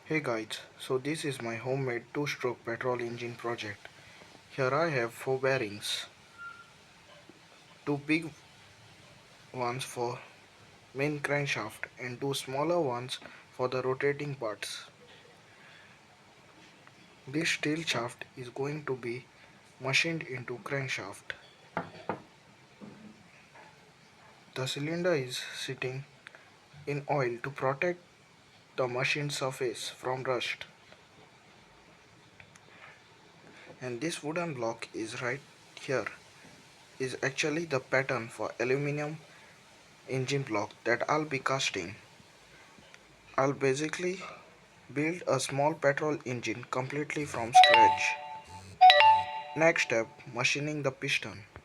Hey guys, so this is my homemade two-stroke petrol engine project. Here I have four bearings, two big ones for main crankshaft and two smaller ones for the rotating parts. This steel shaft is going to be machined into crankshaft. The cylinder is sitting in oil to protect the machine surface from rust, and this wooden block is right here is actually the pattern for aluminum engine block that I'll be casting. I'll basically build a small petrol engine completely from scratch. Next step, machining the piston.